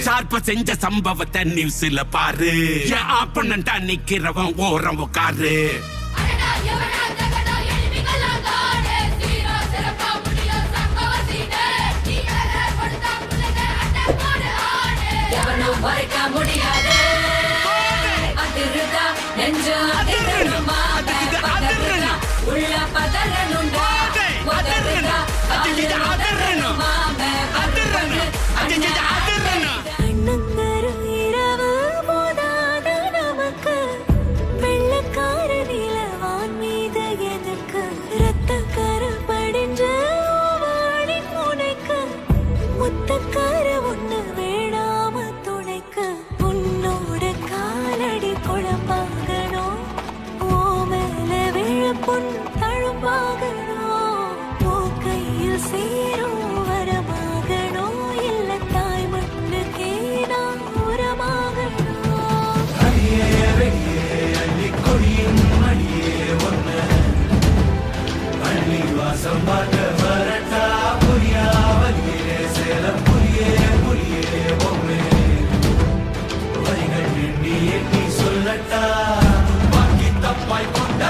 ஷார்ப்ப செஞ்ச சம்பவத்தை நியூஸ்ல பாரு. என் ஆப்பனண்டா நிக்கிறவன் ஓரம் உட்காரு. மறைக்க முடியாது அதிருதா நெஞ்சு அதிரணுமா பதறனா உள்ள பதறனுண்டா பதறனா அதிரணுமா பதறனா அதிரனா கண்ணங்கரு இரவு போதாத நமக்கு வெள்ளக்கார நிலவான் மீது எதற்கு ரத்தக்கரு படிஞ்ச வாடின் முனைக்கு முத்தக்கார ஒண்ணு வேணாம துணைக்கு உன்னோட காலடி குழம்பாகணும் ஓ மேல விழப்புண் தழும்பாகணும் ஓ கையில் சேரும் வரமாகணும் இல்ல தாய் மண்ணுக்கே நான் உரமாகணும். அடியே வெளியே அள்ளி கொடியின் மடியே ஒன்று அள்ளி வாசம் பார்க்க வரட்டா புரியா வலியே சேலம் புரியே புரியே பொம்மே வரிகள் எண்ணி எண்ணி சொல்லட்டா பாக்கி தப்பாய் கொண்ட